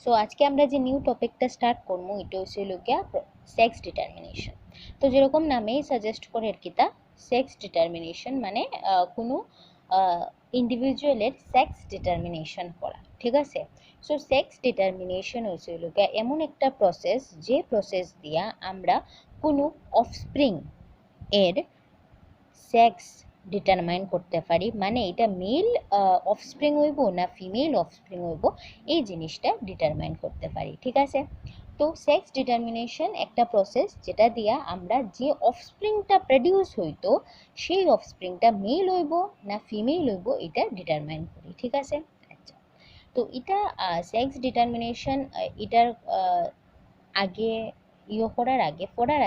So আজকে আমরা যে নিউ টপিকটা স্টার্ট করবো এটা হচ্ছে গিয়া সেক্স ডিটারমিনেশন। তো যেরকম নামেই সাজেস্ট করে আর কি তা সেক্স ডিটারমিনেশন মানে কোনো ইন্ডিভিজুয়ালের সেক্স ডিটারমিনেশন করা, ঠিক আছে। সো সেক্স ডিটারমিনেশন হচ্ছে গিয়া এমন একটা প্রসেস যে প্রসেস দিয়া আমরা কোনো অফস্প্রিং এর সেক্স ডিটারমাইন করতে পারি, মানে এটা মেল অফস্প্রিং হইব না ফিমেল অফস্প্রিং হইব এই জিনিসটা ডিটারমাইন করতে পারি, ঠিক আছে। তো সেক্স ডিটারমিনেশন একটা প্রসেস যেটা দিয়া আমরা যে অফস্প্রিংটা প্রডিউস হইতো সেই অফস্প্রিংটা মেল হইব না ফিমেল হইব এটা ডিটারমাইন করি, ঠিক আছে। আচ্ছা, তো এটা সেক্স ডিটারমিনেশন এটার আগে পড়ার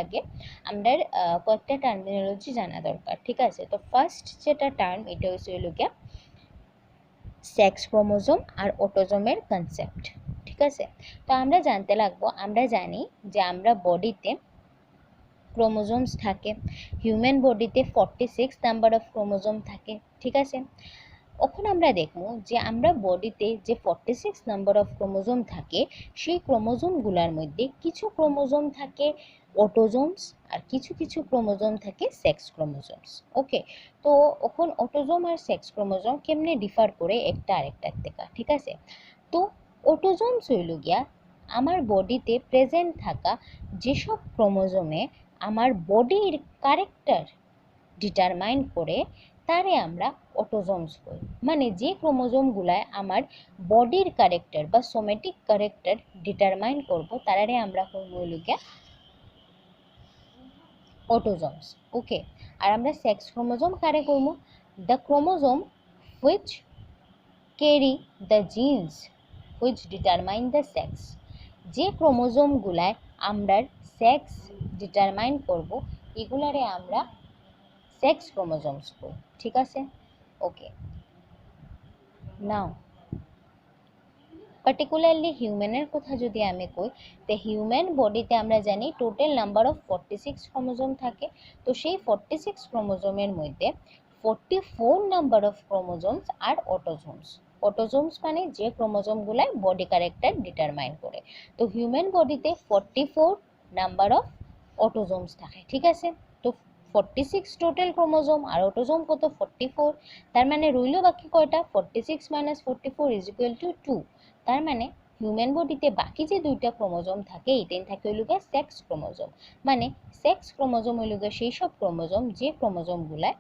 আগে আমাদের কয়েকটা টার্মিনোলজি জানা দরকার, ঠিক আছে। তো ফার্স্ট যেটা টার্ম এটা হচ্ছে গিয়া সেক্স ক্রোমোজোম আর অটোজোমের কনসেপ্ট, ঠিক আছে। তো আমরা জানতে লাগবো, আমরা জানি যে আমরা বডিতে ক্রোমোজোমস থাকে, হিউম্যান বডিতে 46 নাম্বার অফ ক্রোমোজোম থাকে, ঠিক আছে। এখন আমরা দেখব যে আমরা বডিতে যে 46 নাম্বার অফ ক্রোমোজোম থাকে সেই ক্রোমোজোমগুলোর মধ্যে কিছু ক্রোমোজোম থাকে অটোজোমস আর কিছু কিছু ক্রোমোজোম থাকে সেক্স ক্রোমোজোমস, ওকে। তো এখন অটোজোম আর সেক্স ক্রোমোজোম কেমনে ডিফার করে একটা আরেকটার থেকে, ঠিক আছে। তো অটোজোমস হইল গিয়া আমার বডিতে প্রেজেন্ট থাকা যেসব ক্রোমোজোমে আমার বডির ক্যারেক্টার ডিটারমাইন করে তারে আমরা অটোজোমস কই, মানে যে ক্রোমোজোমগুলায় আমার বডির ক্যারেক্টার বা সোমেটিক ক্যারেক্টার ডিটারমাইন করব তারারে আমরা হইল গিয়া অটোজোমস, ওকে। আর আমরা সেক্স ক্রোমোজোম কারে কইব? The chromosome which carry the genes which determine the sex, যে ক্রোমোজোমগুলায় আমরা সেক্স ডিটারমাইন করব এগুলারে আমরা সেক্স ক্রোমোজোমস কই, ঠিক আছে, ওকে। নাও পার্টিকুলারলি হিউম্যানের কথা যদি আমি কই, তো হিউম্যান বডিতে আমরা জানি টোটাল নাম্বার অফ 46 ক্রোমোজোম থাকে। তো সেই 46 ক্রোমোজোমের মধ্যে 44 নাম্বার অফ ক্রোমোজোমস আর অটোজোমস। অটোজোমস মানে যে ক্রোমোজোমগুলায় বডি ক্যারেক্টার ডিটারমাইন করে। তো হিউম্যান বডিতে 44 নাম্বার অফ অটোজোমস থাকে, ঠিক আছে। তো 46 টোটাল ক্রোমোজোম আর অটোজোম কত 44, তার মানে রইল বাকি কয়টা 46 মাইনাস 44 ইজ ইকুয়াল টু 2। তার মানে হিউম্যান বডিতে বাকি যে দুইটা ক্রোমোজোম থাকে এইটাই থাকে হইল গিয়ে সেক্স ক্রোমোজোম। মানে সেক্স ক্রোমোজোম হইল গিয়ে সেই সব ক্রোমোজোম যে ক্রোমোজোমগুলায়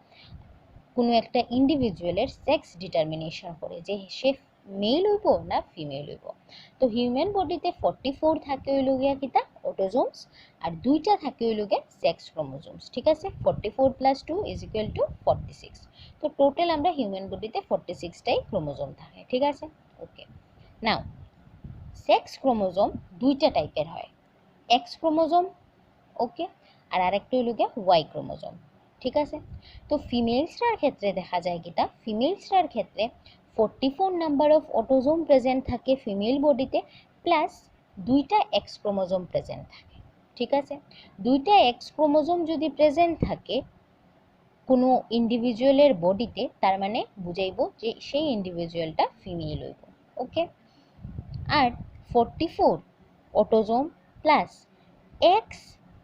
কোনো একটা ইন্ডিভিজুয়ালের সেক্স ডিটারমিনেশন করে যে সে মেল হইব না ফিমেল হইব। তো হিউম্যান বডিতে 44 থাকে হইল গিয়া কিতা অটোজোমস আর দুইটা থাকে হইল গিয়া সেক্স ক্রোমোজোমস, ঠিক আছে। 44 প্লাস 2 ইজ ইকুয়াল টু 46। তো টোটাল আমরা হিউম্যান বডিতে 46টাই ক্রোমোজোম থাকে, ঠিক আছে, ওকে। নাও সেক্স ক্রোমোজোম দুইটা টাইপের হয়, এক্স ক্রোমোজোম, ওকে, আর আরেকটা হইল গিয়া ওয়াই ক্রোমোজোম, ঠিক আছে। তো ফিমেলসরার ক্ষেত্রে দেখা যায় কিটা ফিমেলসরার ক্ষেত্রে 44 নাম্বার অফ অটোজোম প্রেজেন্ট থাকে ফিমেল বডিতে প্লাস দুইটা এক্স ক্রোমোজোম প্রেজেন্ট থাকে, ঠিক আছে। দুইটা এক্স ক্রোমোজোম যদি প্রেজেন্ট থাকে কোনো ইন্ডিভিজুয়ালের বডিতে তার মানে বুঝাইব যে সেই ইন্ডিভিজুয়ালটা ফিমেল হইব, ওকে। আর 44 autosome plus X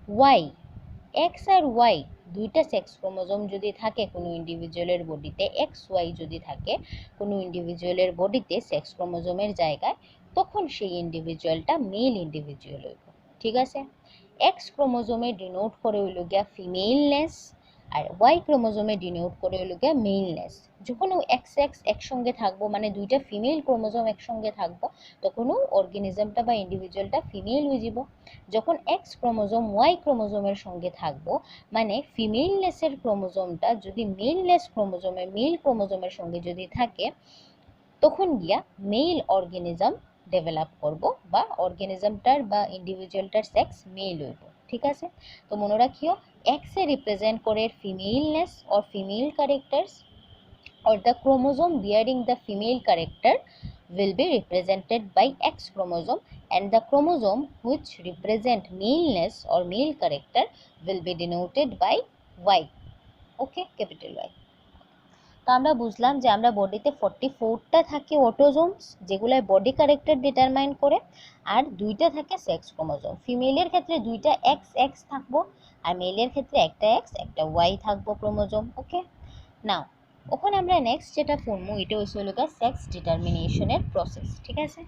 Y, X আর ওয়াই দুইটা সেক্স ক্রোমোজোম যদি থাকে কোনো ইন্ডিভিজুয়ালের বডিতে, এক্স ওয়াই যদি থাকে কোনো ইন্ডিভিজুয়ালের বডিতে সেক্স ক্রোমোজোমের জায়গায়, তখন সেই ইন্ডিভিজুয়ালটা মেল ইন্ডিভিজুয়াল হইব, ঠিক আছে। এক্স ক্রোমোজোমে ডিনোট করে হইল গিয়া ফিমেলনেস আর ওয়াই ক্রোমোজোমে ডিনোট করে হইল গিয়া মেলনেস। যখন এক্স এক্স একসঙ্গে থাকবো মানে দুইটা ফিমেল ক্রোমোজোম একসঙ্গে থাকবো তখনও অর্গানিজমটা বা ইন্ডিভিজুয়ালটা ফিমেল হয়ে যাব। যখন এক্স ক্রোমোজোম ওয়াই ক্রোমোজোমের সঙ্গে থাকবো মানে ফিমেলনেসের ক্রোমোজোমটা যদি মেল ক্রোমোজোমের সঙ্গে যদি থাকে তখন গিয়া মেল অর্গানিজম ডেভেলপ করব বা অর্গানিজমটার বা ইন্ডিভিজুয়ালটার সেক্স মেল হইব, ঠিক আছে। তো মনে রাখিও এক্স এ রিপ্রেজেন্ট করে femaleness or female characters or the chromosome bearing the female character will be represented by X chromosome and the chromosome which represent maleness or male character will be denoted by Y, okay, capital Y. তো আমরা বুঝলাম যে আমরা বডিতে 44টা থাকে অটোজোমস, যেগুলো body character determine করে, আর 2টা থাকে সেক্স ক্রোমোজোম। ফিমেলের ক্ষেত্রে 2টা এক্স এক্স থাকবো, আর মেলের ক্ষেত্রে একটা এক্স একটা ওয়াই থাকবো ক্রোমোজোম। ওকে, নাও ওখানে আমরা নেক্সট যেটা পড়বো এটা হচ্ছে হলো সেক্স ডিটারমিনেশনের প্রসেস। ঠিক আছে,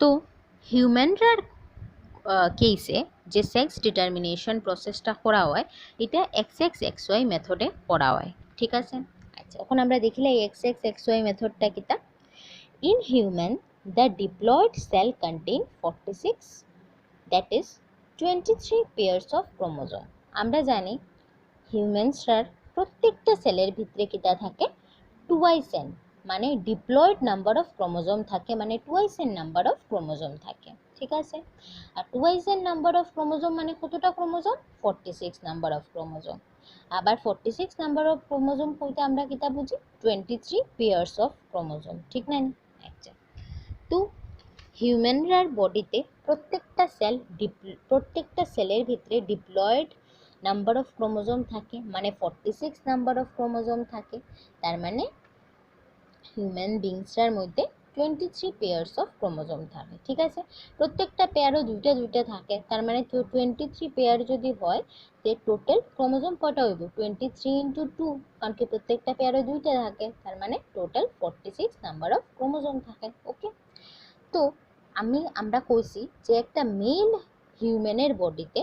তো হিউম্যানরার কেসে যে সেক্স ডিটারমিনেশন প্রসেসটা করা হয় এটা XXXY মেথডে করা হয়। ঠিক আছে, আচ্ছা এখন আমরা দেখিলে এই XXXY মেথডটা কিতা। In human the diploid cell contain 46, that is 23 pairs of chromosome. আমরা জানি হিউম্যানসরার প্রত্যেকটা সেলের ভিতরে কিতা থাকে, টুয়াইস এন, মানে ডিপ্লয়েড নাম্বার অফ ক্রোমোজোম থাকে, মানে twice N number of chromosome থাকে। ঠিক আছে, আর twice N number of chromosome মানে কতটা ক্রোমোজোম, 46 নাম্বার অফ ক্রোমোজোম। আবার 46 নাম্বার অফ ক্রোমোজোম কইতে আমরা কিতা বুঝি, 23 পেয়ার্স অফ ক্রোমোজোম। ঠিক না? আচ্ছা, তো হিউম্যানরার বডিতে প্রত্যেকটা সেলের ভিতরে ডিপ্লয়েড নাম্বার অফ ক্রোমোজোম থাকে, মানে 46 নাম্বার অফ ক্রোমোজোম থাকে। তার মানে হিউম্যান বিংসটার মধ্যে 23 পেয়ার্স অফ ক্রোমোজোম থাকে। ঠিক আছে, প্রত্যেকটা পেয়ারও দুইটা দুইটা থাকে, তার মানে 23 পেয়ার যদি হয় তে টোটাল ক্রোমোজোম কটা হইব, 23 ইন্টু 2, কারণ কি প্রত্যেকটা পেয়ারও দুইটা থাকে, তার মানে টোটাল 46 নাম্বার অফ ক্রোমোজোম থাকে। ওকে, তো আমরা কইছি যে একটা মেল হিউম্যানের বডিতে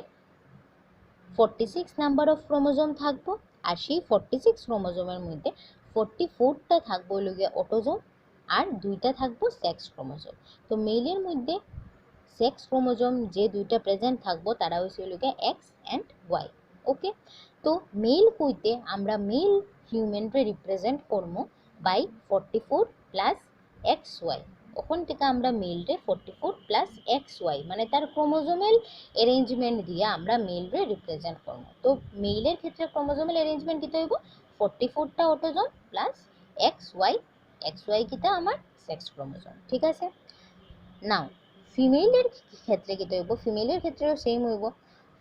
46 নাম্বার অফ ক্রোমোজোম থাকবো, আর সেই 46 ক্রোমোজোমের মধ্যে 44টা থাকবো লগে অটোজোম, আর 2টা থাকবো সেক্স ক্রোমোজোম। তো মেলের মধ্যে সেক্স ক্রোমোজোম যে 2টা প্রেজেন্ট থাকবো তারা হচ্ছে লগে এক্স অ্যান্ড ওয়াই। ওকে, তো মেল কইতে আমরা মেল হিউম্যানরে রিপ্রেজেন্ট করবো বাই 44 প্লাস এক্স ওয়াই। ওখান থেকে আমরা মেলরে 44 প্লাস এক্স ওয়াই মানে তার ক্রোমোজোমেল অ্যারেঞ্জমেন্ট দিয়ে আমরা মেলরে রিপ্রেজেন্ট করবো। তো মেলের ক্ষেত্রে ক্রোমোজোমেল অ্যারেঞ্জমেন্ট কিতা হইব, 44টা অটোজোম প্লাস এক্স ওয়াই কিতা আমার সেক্স ক্রোমোজোম। ঠিক আছে, নাও ফিমেলের ক্ষেত্রে কিতা হইব, ফিমেলের ক্ষেত্রেও সেম হইব,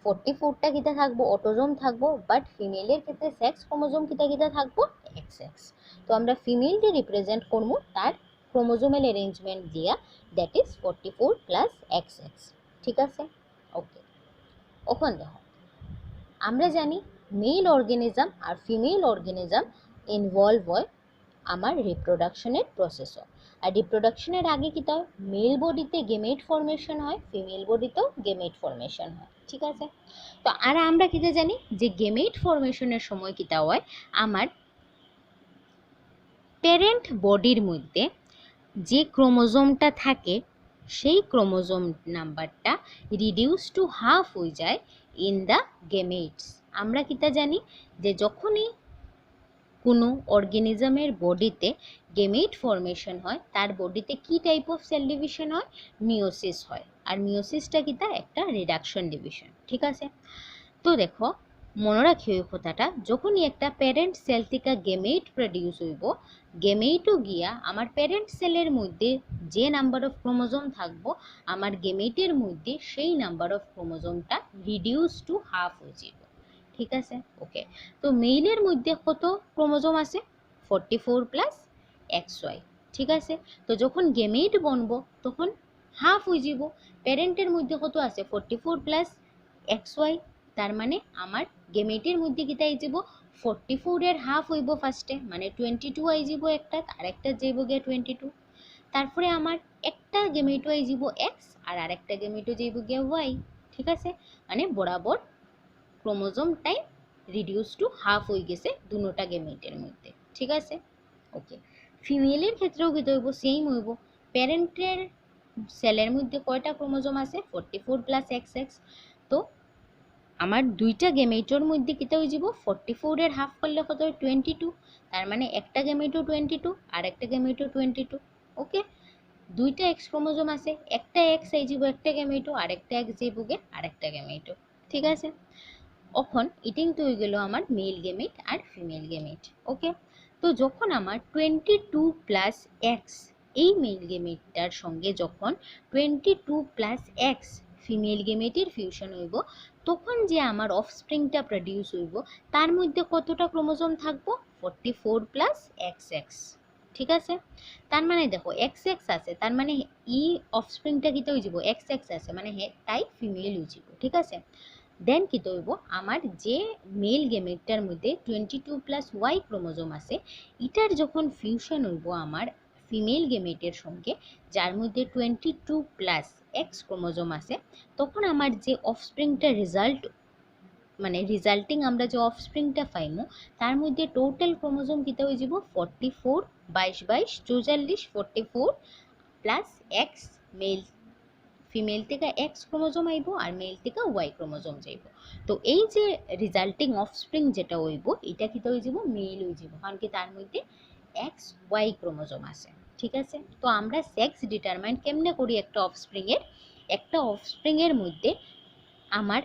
44টা কিতা থাকবো অটোজোম থাকবো, বাট ফিমেলের ক্ষেত্রে সেক্স ক্রোমোজোম কিতা কিতা থাকবো, এক্স এক্স। তো আমরা ফিমেলকে রিপ্রেজেন্ট করবো তার ক্রোমোজোমাল অ্যারেঞ্জমেন্ট দিয়া, that is 44 plus x x. ঠিক আছে, ওকে, ওখান দেখো আমরা জানি মেল অর্গানিজম আর ফিমেল অর্গানিজম ইনভলভ হয় আমার রিপ্রোডাকশনের প্রসেসও। আর রিপ্রোডাকশনের আগে কিতা হয়, মেল বডিতে গেমেট ফর্মেশন হয়, ফিমেল বডিতেও গেমেট ফর্মেশন হয়। ঠিক আছে, তো আর আমরা কিতা জানি যে গেমেট ফর্মেশনের সময় কিতা হয়, আমার প্যারেন্ট বডির মধ্যে যে ক্রোমোজোমটা থাকে সেই ক্রোমোজোম নাম্বারটা রিডিউস টু হাফ হয়ে যায় ইন দ্য গেমেটস। আমরা কিতা জানি যে যখনই কোনো অর্গানিজমের বডিতে গেমেট ফর্মেশন হয় তার বডিতে কি টাইপ অফ সেল ডিভিশন হয়, মিওসিস হয়। আর মিওসিসটা কিতা একটা রিডাকশন ডিভিশন। ঠিক আছে, তো দেখো মনে রাখি ওই কথাটা, যখনই একটা প্যারেন্ট সেল থেকে গেমেট প্রডিউস হইব, গেমেটও গিয়া আমার প্যারেন্ট সেলের মধ্যে যে নাম্বার অফ ক্রোমোজোম থাকবো আমার গেমেটের মধ্যে সেই নাম্বার অফ ক্রোমোজোমটা রিডিউস টু হাফ হয়ে যাব। ঠিক আছে, ওকে, তো মেইলের মধ্যে কত ক্রোমোজোম আছে, 44 প্লাস এক্স ওয়াই। ঠিক আছে, তো যখন গেমেট বনবো তখন হাফ হয়ে যাব, প্যারেন্টের মধ্যে কত আছে 44 প্লাস এক্স ওয়াই, তার মানে আমার গেমেটের মধ্যে কিতা আই যাব 44 এর হাফ হইব ফার্স্টে, মানে 22 আই যাব একটা, আর একটা যাইব গিয়া 22, তারপরে আমার একটা গেমেটও আই যাব এক্স আর আরেকটা গেমেটও যাইব গিয়া ওয়াই। ঠিক আছে, মানে বরাবর chromosome time reduce to half হয়ে গেছে দুটোটা গেমেটের মধ্যে। ঠিক আছে, ওকে, ফিমেলের ক্ষেত্রেও কি হইব, সেম হইব, প্যারেন্টের সেলের মধ্যে কয়টা ক্রোমোজোম আছে 44 প্লাস এক্স এক্স, তো আমার দুইটা গেমেটোর মধ্যে কিতা হয়ে যাব 44 এর হাফ করলে কত হয় 22, তার মানে একটা গেমেটো 22 আর একটা গেমেটো 22। ওকে, দুইটা এক্স ক্রোমোজোম আছে, একটা এক্স আই যাব একটা গেমেটো, আর একটা এক্স যাইব গে আর একটা গেমেটো। ঠিক আছে, এখন এটা কিন্তু হয়ে গেল আমার মেল গেমেট আর ফিমেল গেমেট। ওকে, তো যখন আমার 22 প্লাস এক্স এই মেল গেমেটটার সঙ্গে যখন 22 প্লাস এক্স ফিমেল গেমেটের ফিউশন হইব, তখন যে আমার অফস্প্রিংটা প্রডিউস হইব তার মধ্যে কতটা ক্রোমোজোম থাকবো 44 প্লাস XX। ঠিক আছে, তার মানে দেখো XX আছে, তার মানে ই অফস্প্রিংটা কিতে হয়ে যাব XX আছে, মানে তাই ফিমেল হয়ে যাব। ঠিক আছে, দেন কি হইব আমার যে মেল গেমেটটার মধ্যে 22 প্লাস ওয়াই ক্রোমোজোম আছে, এটার যখন ফিউশন হইব আমার ফিমেল গেমেটের সঙ্গে যার মধ্যে 22 প্লাস এক্স ক্রোমোজোম আছে, তখন আমার যে অফস্প্রিংটা মানে রিজাল্টিং আমরা যে অফস্প্রিংটা পাইমু তার মধ্যে টোটাল ক্রোমোজোম কিতা হয়ে যাব 44 22 22 44 44 প্লাস এক্স মেল, ফিমেল থেকে এক্স ক্রোমোজোম আইব আর মেল থেকে ওয়াই ক্রোমোজোম যাইব। তো এই যে রিজাল্টিং অফস্প্রিং যেটা হইব এটা কিতা হয়ে যাব মেল হয়ে যাব, কারণ কি তার মধ্যে এক্স ওয়াই ক্রোমোজোম আছে। ঠিক আছে, তো আমরা সেক্স ডিটারমাইন কেমনে করি একটা অফস্প্রিংয়ের মধ্যে আমার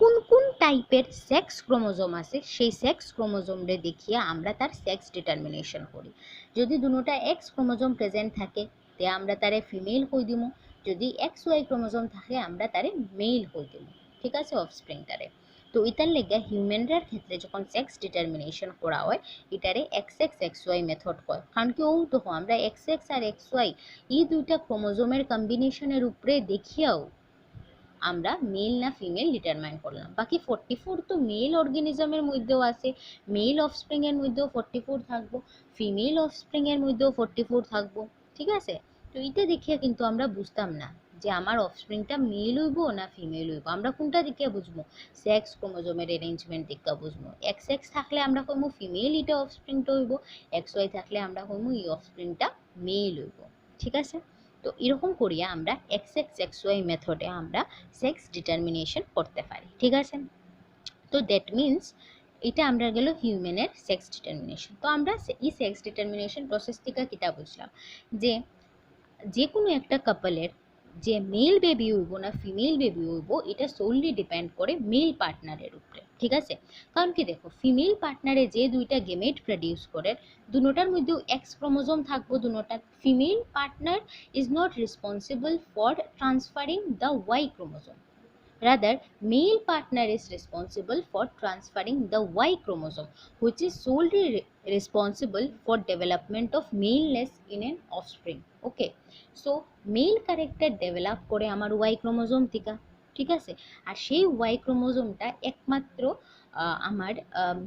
কোন কোন টাইপের সেক্স ক্রোমোজোম আছে সেই সেক্স ক্রোমোজোমরে দেখিয়ে আমরা তার সেক্স ডিটারমিনেশন করি। যদি দুটোটা এক্স ক্রোমোজোম প্রেজেন্ট থাকে তে আমরা তারে ফিমেল কই দিমু, যদি এক্স ওয়াই ক্রোমোজোম থাকে আমরা তারে মেল কই দিমু। ঠিক আছে, অফস্প্রিংটারে। তো এটার লেগে হিউম্যানরার ক্ষেত্রে যখন সেক্স ডিটারমিনেশন করা হয় এটারে X X X Y method কয়, কারণ কি ও তো আমরা এক্স এক্স আর এক্স ওয়াই এই দুইটা ক্রোমোজোমের কম্বিনেশনের উপরে দেখিয়াও আমরা মেল না ফিমেল ডিটারমাইন করলাম। বাকি 44 তো মেল অর্গানিজমের মধ্যেও আছে, মেল অফস্প্রিং এর মধ্যেও 44 থাকবো, ফিমেল অফস্প্রিং এর মধ্যেও 44 থাকবো। ঠিক আছে, তো এটা দেখিয়ে কিন্তু আমরা বুঝতাম না যে আমার অফস্প্রিংটা মেল হইব না ফিমেল হইব। আমরা কোনটা দেখে বুঝবো? সেক্স ক্রোমোজোমের অ্যারেঞ্জমেন্ট দেখে বুঝবো। এক্স এক্স থাকলে আমরা কইমু ফিমেল এটা অফস্প্রিংটা হইব, এক্স ওয়াই থাকলে আমরা কইমু এই অফস্প্রিংটা মেল হইব। ঠিক আছে, তো এরকম করিয়া আমরা এক্স এক্স এক্স ওয়াই মেথডে আমরা সেক্স ডিটারমিনেশন করতে পারি। ঠিক আছে, তো দ্যাট মিনস এটা আমরা গেল হিউম্যানের সেক্স ডিটারমিনেশন। তো আমরা এই সেক্স ডিটারমিনেশন প্রসেস থেকে কিতা বুঝলাম যে যে কোনো একটা কাপলের যে মেল বেবি হইব না ফিমেল বেবি হইব এটা সোললি ডিপেন্ড করে মেল পার্টনারের উপরে। ঠিক আছে, কারণ কি দেখো ফিমেল পার্টনারে যে দুইটা গেমেট প্রডিউস করে দুটোটার মধ্যেও এক্স ক্রোমোজোম থাকবো, দুটোটা female partner is not responsible for transferring the Y chromosome, rather male partner is responsible for transferring the Y chromosome, which is solely responsible for development of maleness in an offspring. Okay, so male character develop করে আমার Y chromosome থেকে। ঠিক আছে, আর সেই Y ক্রোমোজোমটা একমাত্র আমার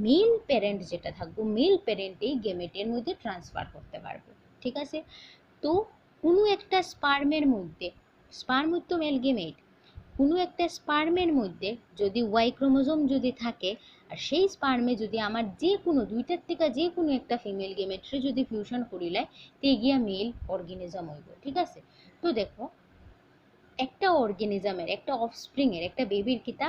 mail parent যেটা থাকবো মেল প্যারেন্ট এই গেমেটের মধ্যে ট্রান্সফার করতে পারবে। ঠিক আছে, তো কোনো একটা স্পার্মের মধ্যে, স্পার্ম তো মেল গেমেট, কোনো একটা স্পার্মের মধ্যে যদি ওয়াই ক্রোমোজোম যদি থাকে আর সেই স্পার্মে যদি আমার যে কোনো দুইটার থেকে যে কোনো একটা ফিমেল গেমেট্রি যদি ফিউশন করিলায় তে গিয়া মেল অর্গানিজম হইব। ঠিক আছে, তো দেখো একটা অর্গানিজমের একটা অফস্প্রিংয়ের একটা বেবির কিতা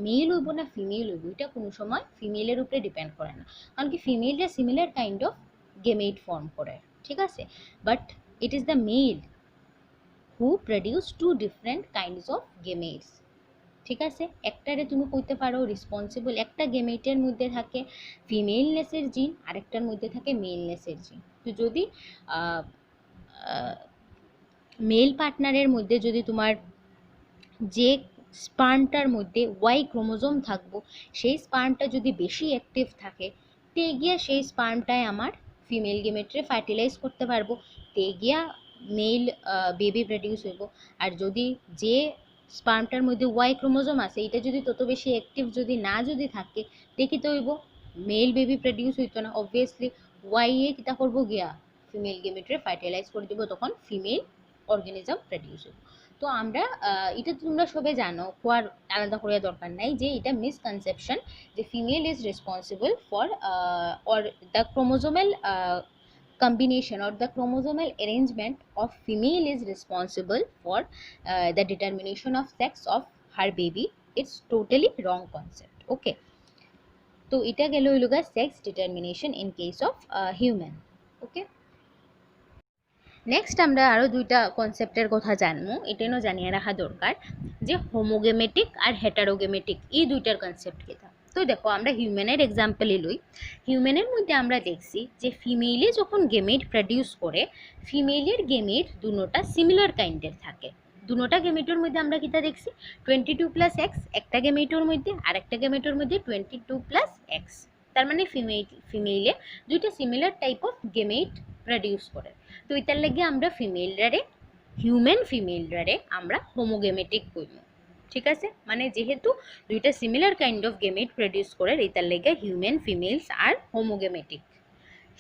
মেল হইব না ফিমেল হইব এটা কোনো সময় ফিমেলের উপরে ডিপেন্ড করে না, কারণ কি ফিমেলরা similar kind of gamete form করে। ঠিক আছে, but it is the male who produce two different kinds of gametes। ঠিক আছে, একটারে তুমি কইতে পারো রেসপন্সিবল একটা গেমেটের মধ্যে থাকে ফিমেলনেসের জিন আরেকটার মধ্যে থাকে মেলনেসের জিন। তো যদি মেল পার্টনারের মধ্যে যদি তোমার যে স্পার্মটার মধ্যে ওয়াই ক্রোমোজোম থাকবো সেই স্পার্মটা যদি বেশি অ্যাক্টিভ থাকে তে গিয়া সেই স্পার্মটায় আমার ফিমেল গেমেটরে ফার্টিলাইজ করতে পারবো, তে গিয়া মেল বেবি প্রডিউস হইব। আর যদি যে স্পার্মটার মধ্যে ওয়াই ক্রোমোজোম আছে এটা যদি তত বেশি অ্যাক্টিভ যদি না যদি থাকে তে কী হইব মেল বেবি প্রডিউস হইতো না, অবভিয়াসলি ওয়াই এ কিতা করবো গিয়া ফিমেল গেমেটরে ফার্টিলাইজ করে দিব, তখন ফিমেল অর্গানিজম প্রডিউস হইব। তো আমরা এটা তোমরা সবাই জানো, কোয়ার আলাদা করে দরকার নাই যে এটা মিসকনসেপশন যে female is responsible for or the chromosomal combination or the chromosomal arrangement of female is responsible for the determination of sex of her baby. It's totally wrong concept. Okay, তো এটা গেল হইল গা sex determination in case of human. Okay, next আমরা আরও দুইটা কনসেপ্টের কথা জানবো, এটাও জানিয়ে রাখা দরকার যে হোমোগেমেটিক আর হেটারোগেমেটিক এই দুইটার কনসেপ্ট কেটা। তো দেখো আমরা হিউম্যানের এক্সাম্পলই লই, হিউম্যানের মধ্যে আমরা দেখছি যে ফিমেলে যখন গেমেট প্রডিউস করে ফিমেলের গেমেট দুটোটা সিমিলার কাইন্ডের থাকে। দুটা গেমেটের মধ্যে আমরা কিতা দেখছি 22 প্লাস এক্স, একটা গেমেটের মধ্যে আর একটা গেমেটের মধ্যে 22 প্লাস এক্স, তার মানে ফিমেইলে দুইটা similar type of gamete produce করে। তো এটার লাগে আমরা ফিমেলরারে হিউম্যান ফিমেলরারে আমরা হোমোগেমেটিক কইব। ঠিক আছে, মানে যেহেতু দুইটা similar kind of gamete produce করে এটার লাগে হিউম্যান ফিমেলস আর হোমোগেমেটিক।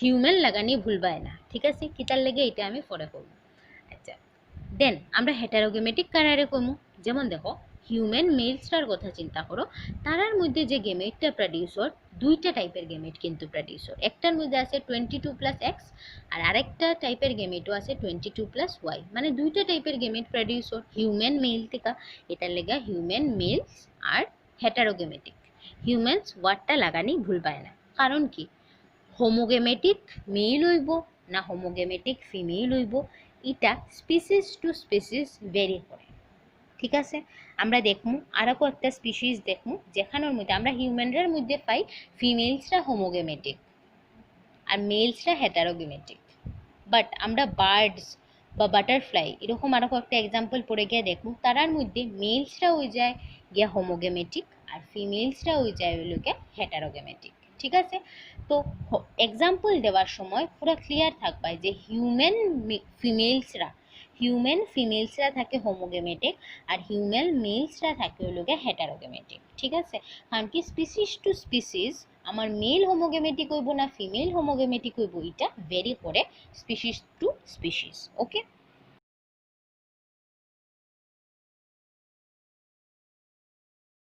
হিউম্যান লাগানি ভুলবাই না, ঠিক আছে, কিতার লাগে এটা আমি পরে করব। আচ্ছা, দেন আমরা হেটারোগেমেটিক কারারে কমু। যেমন দেখো হিউম্যান মেলসটার কথা চিন্তা করো, তারার মধ্যে যে গেমেটটা প্রডিউসর দুইটা টাইপের গেমেট কিন্তু প্রডিউসর, একটার মধ্যে আছে 22 প্লাস এক্স আর আরেকটা টাইপের গেমেটও আছে 22 প্লাস ওয়াই, মানে দুইটা টাইপের গেমেট প্রডিউসর হিউম্যান মেল থেকে। এটার লেগা হিউম্যান মেলস আর হেটারোগেমেটিক। হিউম্যানস ওয়ার্ডটা লাগানি ভুল পায় না, কারণ কি হোমোগেমেটিক মেল হইব না হোমোগেমেটিক ফিমেল হইব এটা স্পিসিস টু স্পিসিস ভেরি করে। ঠিক আছে, আমরা দেখমু আরও একটা স্পিসিস দেখমু যেখানের মধ্যে আমরা হিউম্যানদের মধ্যে পাই ফিমেলসরা হোমোগেমেটিক আর মেলসরা হেটারোগেমেটিক। বাট আমরা বার্ডস বা বাটারফ্লাই এরকম আরও একটা এক্সাম্পল পড়ে গিয়ে দেখমু তারার মধ্যে মেলসরা হয়ে যায় গিয়া হোমোগেমেটিক আর ফিমেলসরা হয়ে যায় হইল গিয়া হেটারোগেমেটিক। ঠিক আছে, তো এক্সাম্পল দেওয়ার সময় পুরো ক্লিয়ার থাকবে যে হিউম্যান ফিমেলসরা থাকে হোমোগেমেটিক আর হিউম্যান মেলসরা থাকে হইল গিয়া হেটারোগেমেটিক। ঠিক আছে, কারণ কি স্পিসিস টু স্পিসিস আমার মেল হোমোগেমেটিক হইব না ফিমেল হোমোগেমেটিক হইব এটা ভেরি করে স্পিসিস টু স্পিসিস। ওকে।